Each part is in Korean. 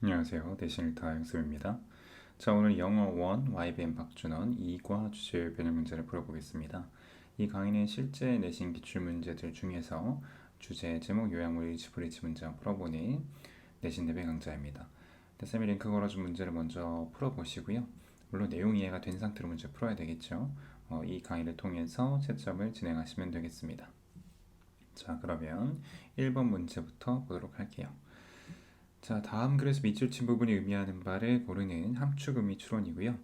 안녕하세요. 대신일타 양쌤입니다. 자, 오늘 영어 1 YBN 박준원 2과 주제 변형 문제를 풀어보겠습니다. 이 강의는 실제 내신 기출 문제들 중에서 주제, 제목, 요약물, 일치, 브리치 문제만 풀어보는 내신 대비 강좌입니다. 쌤이 링크 걸어준 문제를 먼저 풀어보시고요. 물론 내용 이해가 된 상태로 문제 풀어야 되겠죠. 이 강의를 통해서 채점을 진행하시면 되겠습니다. 자, 그러면 1번 문제부터 보도록 할게요. 자, 다음 글에서 밑줄 친 부분이 의미하는 바를 고르는 함축의미 추론이고요.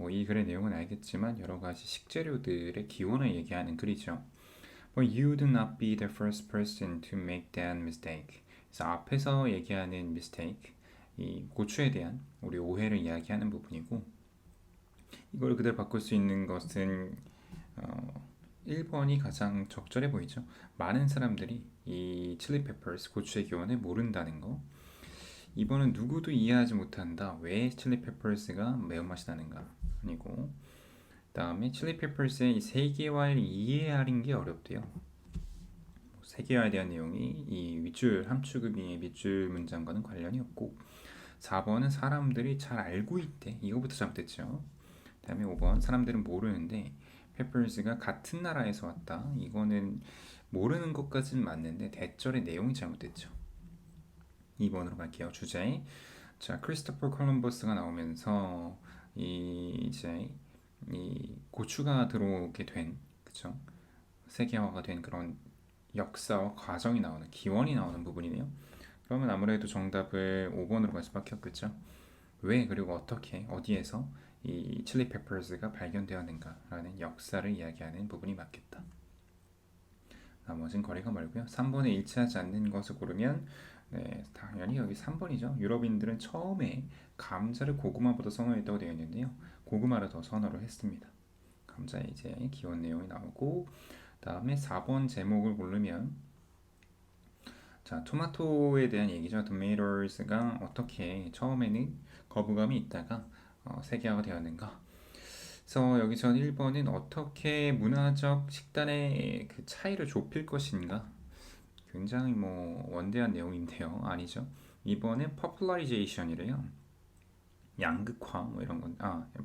이 글의 내용은 알겠지만 여러 가지 식재료들의 기원을 얘기하는 글이죠. You would not be the first person to make that mistake. 그래서 앞에서 얘기하는 mistake, 이 고추에 대한 우리 오해를 이야기하는 부분이고, 이걸 그대로 바꿀 수 있는 것은 1번이 가장 적절해 보이죠. 많은 사람들이 이 칠리 페퍼스 고추의 기원을 모른다는 거. 2번은 누구도 이해하지 못한다. 왜 칠리 페퍼스가 매운맛이 나는가? 아니고, 다음에 칠리 페퍼스의 이 세계화를 이해하는 게 어렵대요. 세계화에 대한 내용이 이 윗줄 함축의미의 밑줄 문장과는 관련이 없고, 4번은 사람들이 잘 알고 있대. 이거부터 잘못됐죠. 다음에 5번 사람들은 모르는데 페퍼스가 같은 나라에서 왔다. 이거는 모르는 것까지는 맞는데 대절의 내용이 잘못됐죠. 2번으로 갈게요. 주제. 자, 크리스토퍼 콜럼버스가 나오면서 이제 이 고추가 들어오게 된, 그쵸? 세계화가 된 그런 역사와 과정이 나오는, 기원이 나오는 부분이네요. 그러면 아무래도 정답을 5번으로 갈 수밖에 없겠죠. 왜, 그리고 어떻게, 어디에서 이 칠리 페퍼스가 발견되었는가라는 역사를 이야기하는 부분이 맞겠다. 나머진 거리가 멀고요. 3번에 일치하지 않는 것을 고르면 당연히 여기 3번이죠. 유럽인들은 처음에 감자를 고구마보다 선호했다고 되어 있는데요. 고구마를 더 선호를 했습니다. 감자의 이제 기원 내용이 나오고, 다음에 4번 제목을 고르면 자, 토마토에 대한 얘기죠. 토마토스가 어떻게 처음에는 거부감이 있다가 세계화가 되었는가. 그래서 여기서 1번은 어떻게 문화적 식단의 그 차이를 좁힐 것인가. 굉장히 원대한 내용인데요. 아니죠. 2번은 popularization이래요. 양극화 이런 건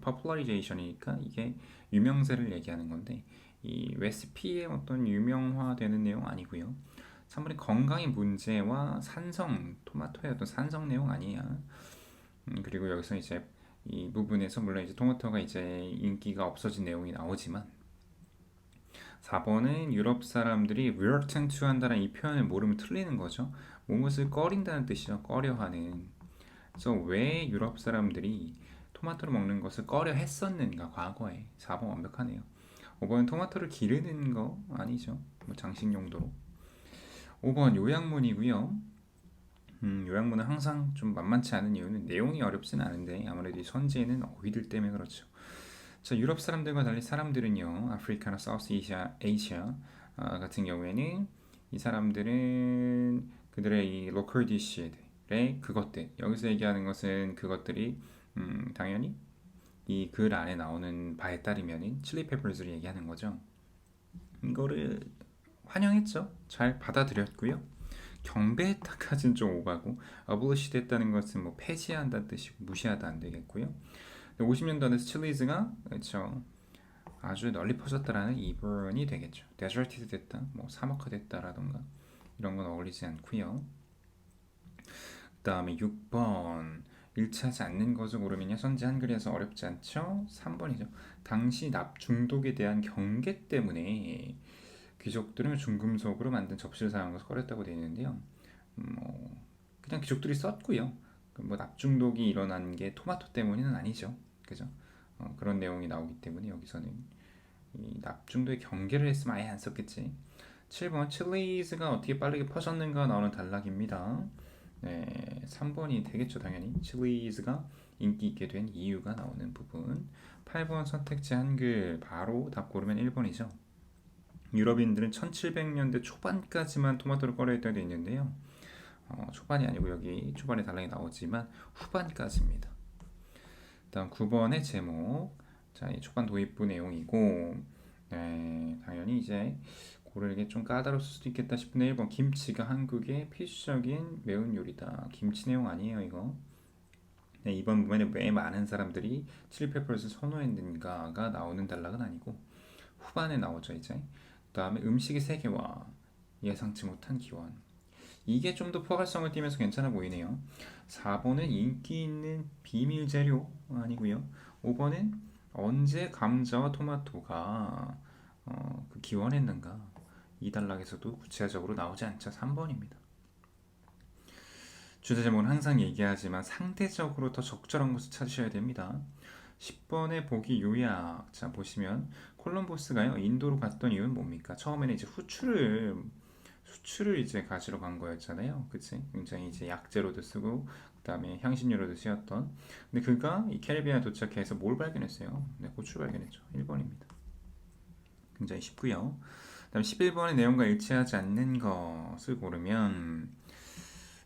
popularization이니까 이게 유명세를 얘기하는 건데 이 레시피의 어떤 유명화되는 내용 아니고요. 3번이 건강의 문제와 산성, 토마토의 어떤 산성 내용 아니야. 그리고 여기서 이제 이 부분에서 물론 이제 토마토가 이제 인기가 없어진 내용이 나오지만 4번은 유럽 사람들이 reluctant to 한다는 이 표현을 모르면 틀리는 거죠. 무엇을 꺼린다는 뜻이죠. 꺼려하는. 그래서 왜 유럽 사람들이 토마토를 먹는 것을 꺼려 했었는가 과거에. 4번 완벽하네요. 5번 토마토를 기르는 거 아니죠. 장식 용도로. 5번 요약문이고요. 요약문은 항상 좀 만만치 않은 이유는 내용이 어렵진 않은데 아무래도 이 선지에는 어휘들 때문에 그렇죠. 자, 유럽 사람들과 달리 사람들은요, 아프리카나 사우스 아시아 같은 경우에는 이 사람들은 그들의 이 로컬 디시들의 그것들, 여기서 얘기하는 것은 그것들이 당연히 이 글 안에 나오는 바에 따르면 칠리 페퍼스를 얘기하는 거죠. 이거를 환영했죠. 잘 받아들였고요. 경배했다까지는 좀 오가고 abolish 됐다는 것은 폐지한다는 뜻이고 무시하다 안 되겠고요. 50년도 안에서 칠리즈가 그렇죠. 아주 널리 퍼졌다라는 이론이 되겠죠. 데저티드 됐다, 사막화 됐다라던가 이런 건 어울리지 않고요. 그 다음에 6번 일치하지 않는 것을 고르면요. 선지 한글에서 어렵지 않죠? 3번이죠. 당시 납 중독에 대한 경계 때문에 귀족들은 중금속으로 만든 접시를 사용한 것을 꺼렸다고 되어 있는데요. 그냥 귀족들이 썼고요. 납중독이 일어난 게 토마토 때문은 아니죠. 그죠? 그런 내용이 나오기 때문에 여기서는 이 납중독의 경계를 했으면 아예 안 썼겠지. 7번 칠리즈가 어떻게 빠르게 퍼졌는가 나오는 단락입니다. 네, 3번이 되겠죠 당연히. 칠리즈가 인기 있게 된 이유가 나오는 부분. 8번 선택지 한글 바로 답 고르면 1번이죠. 유럽인들은 1700년대 초반까지만 토마토를 꺼려했다고 되어 있는데요. 초반이 아니고 여기 초반에 단락이 나오지만 후반까지입니다. 다음 9번의 제목. 자, 이 초반 도입부 내용이고, 당연히 이제 고르는 좀 까다로울 수도 있겠다 싶은데 1번 김치가 한국의 필수적인 매운 요리다. 김치 내용 아니에요 이거. 네, 이번 부분에 왜 많은 사람들이 칠리 페퍼를 선호했는가가 나오는 단락은 아니고 후반에 나오죠 이제. 그다음에 음식의 세계와 예상치 못한 기원. 이게 좀 더 포괄성을 띠면서 괜찮아 보이네요. 4번은 인기 있는 비밀 재료 아니고요. 5번은 언제 감자와 토마토가 그 기원했는가. 이 단락에서도 구체적으로 나오지 않죠. 3번입니다. 주제 제목은 항상 얘기하지만 상대적으로 더 적절한 것을 찾으셔야 됩니다. 10번의 보기 요약. 자, 보시면 콜럼버스가요, 인도로 갔던 이유는 뭡니까? 처음에는 이제 수출을 이제 가지러 간 거였잖아요. 그치? 굉장히 이제 약재로도 쓰고, 그 다음에 향신료로도 쓰였던. 근데 그가 이 캐리비안에 도착해서 뭘 발견했어요? 네, 고추를 발견했죠. 1번입니다. 굉장히 쉽고요. 그 다음 11번의 내용과 일치하지 않는 것을 고르면,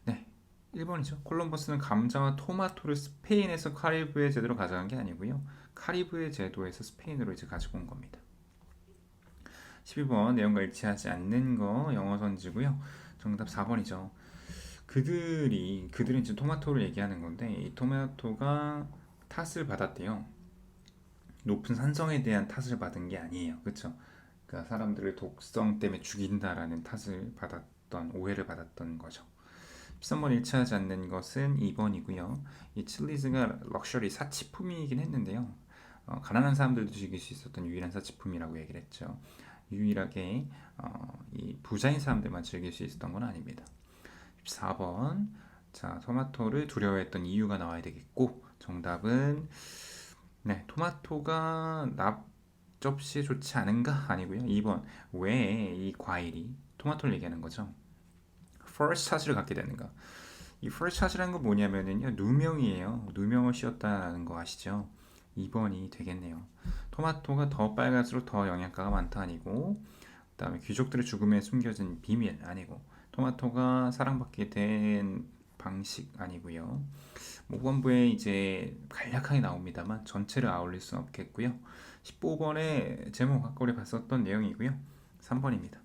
네, 1번이죠. 콜럼버스는 감자와 토마토를 스페인에서 카리브해 제도로 가져간 게 아니고요. 카리브해 제도에서 스페인으로 이제 가지고 온 겁니다. 12번 내용과 일치하지 않는 거 영어 선지고요. 정답 4번이죠. 그들은 이제 토마토를 얘기하는 건데 이 토마토가 탓을 받았대요. 높은 산성에 대한 탓을 받은 게 아니에요. 그렇죠? 그러니까 사람들을 독성 때문에 죽인다라는 탓을 받았던 오해를 받았던 거죠. 13번 일치하지 않는 것은 2번이고요. 이 칠리즈가 럭셔리 사치품이긴 했는데요. 가난한 사람들도 즐길 수 있었던 유일한 사치품이라고 얘기를 했죠. 유일하게 이 부자인 사람들만 즐길 수 있었던 건 아닙니다. 14번. 자, 토마토를 두려워했던 이유가 나와야 되겠고 정답은 네, 토마토가 납 접시에 좋지 않은가? 아니고요. 2번. 왜 이 과일이 토마토를 얘기하는 거죠? first charge를 갖게 되는가? 이 first charge라는 건 뭐냐면은요. 누명이에요. 누명을 씌웠다는 거 아시죠? 2번이 되겠네요. 토마토가 더 빨갈수록 더 영양가가 많다 아니고, 그 다음에 귀족들의 죽음에 숨겨진 비밀 아니고, 토마토가 사랑받게 된 방식 아니고요. 모범부에 이제 간략하게 나옵니다만 전체를 아울릴 수는 없겠고요. 15번의 제목 아까 우리 봤었던 내용이고요. 3번입니다.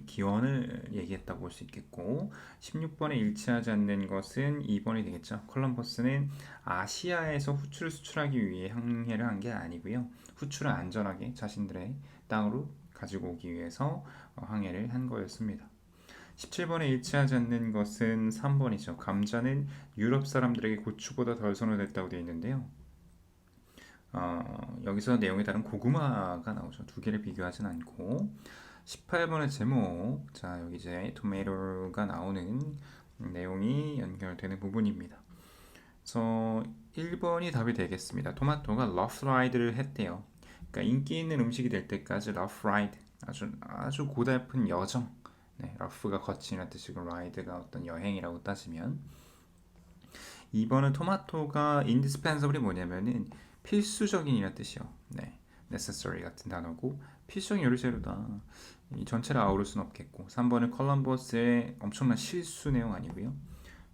기원을 얘기했다고 볼 수 있겠고 16번에 일치하지 않는 것은 2번이 되겠죠. 콜럼버스는 아시아에서 후추를 수출하기 위해 항해를 한 게 아니고요. 후추를 안전하게 자신들의 땅으로 가지고 오기 위해서 항해를 한 거였습니다. 17번에 일치하지 않는 것은 3번이죠. 감자는 유럽 사람들에게 고추보다 덜 선호됐다고 되어 있는데요. 여기서 내용이 다른 고구마가 나오죠. 두 개를 비교하진 않고 18번의 제목, 자 여기 이제 tomato가 나오는 내용이 연결되는 부분입니다. 그래서 1번이 답이 되겠습니다. 토마토가 rough ride를 했대요. 그러니까 인기 있는 음식이 될 때까지 rough ride, 아주 고달픈 여정. 네, rough가 거친이라는 뜻이고 ride가 어떤 여행이라고 따지면 2번은 토마토가 indispensable이 뭐냐면은 필수적인이라는 뜻이요. 네, necessary 같은 단어고 필수적인 요리 재료다. 이 전체를 아우를 수는 없겠고 3번은 콜럼버스의 엄청난 실수 내용 아니고요.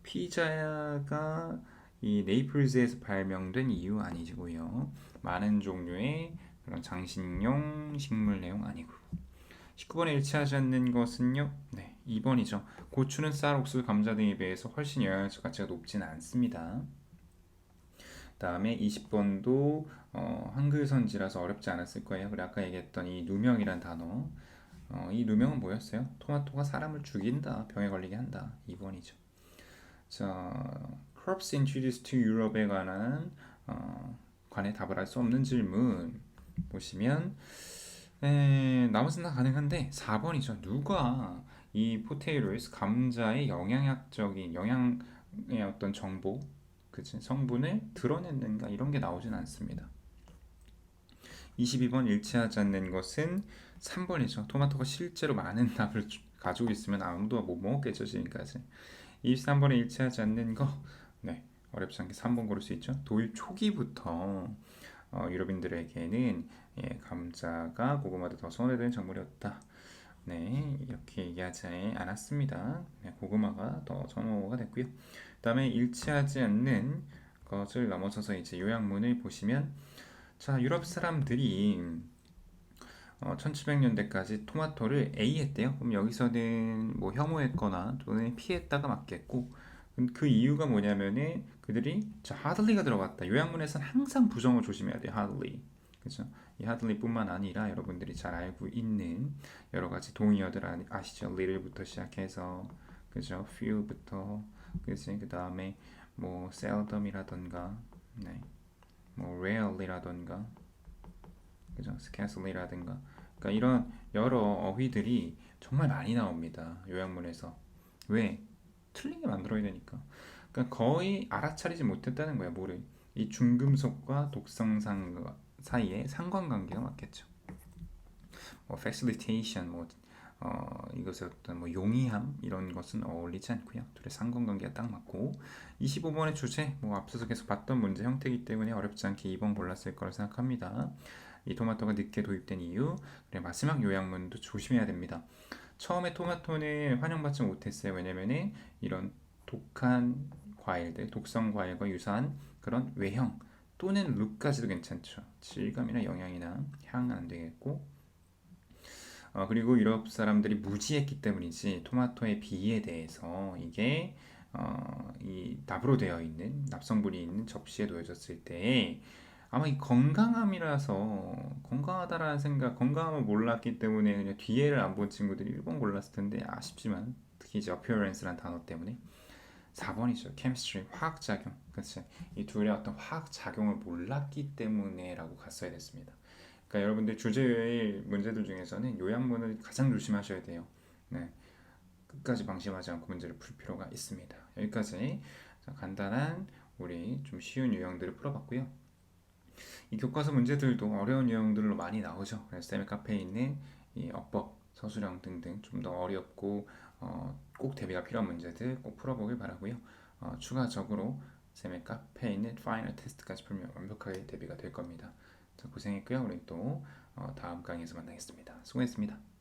피자가 이 네이플즈에서 발명된 이유 아니고요. 많은 종류의 그런 장식용 식물 내용 아니고 19번에 일치하지 않는 것은요. 네, 2번이죠. 고추는 쌀, 옥수수, 감자 등에 비해서 훨씬 영양소 가치가 높지는 않습니다. 다음에 20번도 한글 선지라서 어렵지 않았을 거예요. 그리고 아까 얘기했던 이 누명이란 단어, 이 누명은 뭐였어요? 토마토가 사람을 죽인다, 병에 걸리게 한다. 2번이죠. 자, crops introduced to Europe에 관해 답을 할 수 없는 질문 보시면 나머지는 다 가능한데 4번이죠. 누가 이 potatoes, 감자의 영양학적인 영양의 어떤 정보, 그치? 성분을 드러냈는가 이런 게 나오진 않습니다. 22번 일치하지 않는 것은 3번이죠. 토마토가 실제로 많은 납을 가지고 있으면 아무도 못 먹겠죠 지금까지. 23번에 일치하지 않는 거, 네, 어렵지 않게 3번 고를 수 있죠. 도입 초기부터 유럽인들에게는 감자가 고구마도 더 선호되는 작물이었다. 네, 이렇게 얘기하지 않았습니다. 네, 고구마가 더 선호가 됐고요. 그다음에 일치하지 않는 것을 넘어서서 이제 요약문을 보시면, 자, 유럽 사람들이 1700년대까지 토마토를 A했대요. 그럼 여기서는 뭐 혐오했거나 또는 피했다가 맞겠고, 그 이유가 뭐냐면은 그들이 저 hardly가 들어갔다. 요약문에서는 항상 부정어 조심해야 돼요. hardly. 그죠? 이 hardly뿐만 아니라 여러분들이 잘 알고 있는 여러 가지 동의어들 아시죠? little부터 시작해서 그죠? few부터 그지? 그 다음에 뭐 seldom이라던가 네. 뭐 rarely라던가 그죠? scarcely라든가 그러니까 이런 여러 어휘들이 정말 많이 나옵니다. 요약문에서. 왜? 틀리게 만들어야 되니까. 그러니까 거의 알아차리지 못했다는 거야, 뭐를. 이 중금속과 독성상 사이에 상관관계가 맞겠죠. 뭐 facilitation, 뭐 이것의 어떤 뭐 용이함 이런 것은 어울리지 않고요. 둘의 상관관계가 딱 맞고 25번의 주제 뭐 앞서서 계속 봤던 문제 형태이기 때문에 어렵지 않게 2번 골랐을 거라 생각합니다. 이 토마토가 늦게 도입된 이유 그리고 마지막 요약문도 조심해야 됩니다. 처음에 토마토는 환영받지 못했어요. 왜냐면은 이런 독한 과일들, 독성 과일과 유사한 그런 외형 또는 룩까지도 괜찮죠. 질감이나 영양이나 향은 안 되겠고 그리고 유럽 사람들이 무지했기 때문이지 토마토의 비에 대해서 이게 이 납으로 되어 있는 납성분이 있는 접시에 놓여졌을 때 아마 이 건강함이라서 건강하다라는 생각, 건강함을 몰랐기 때문에 그냥 뒤에를 안 본 친구들이 1번 골랐을 텐데 아쉽지만 특히 이제 appearance라는 단어 때문에 4번이죠. chemistry, 화학작용. 그치? 이 둘의 어떤 화학작용을 몰랐기 때문에라고 갔어야 됐습니다. 그러니까 여러분들 주제의 문제들 중에서는 요약문을 가장 조심하셔야 돼요. 네, 끝까지 방심하지 않고 문제를 풀 필요가 있습니다. 여기까지 간단한 우리 좀 쉬운 유형들을 풀어봤고요. 이 교과서 문제들도 어려운 유형들로 많이 나오죠. 그래서 쌤의 카페에 있는 이 어법, 서술형 등등 좀 더 어렵고 꼭 대비가 필요한 문제들 꼭 풀어보길 바라고요. 추가적으로 쌤의 카페에 있는 파이널 테스트까지 풀면 완벽하게 대비가 될 겁니다. 자, 고생했고요. 우리 또 다음 강의에서 만나겠습니다. 수고했습니다.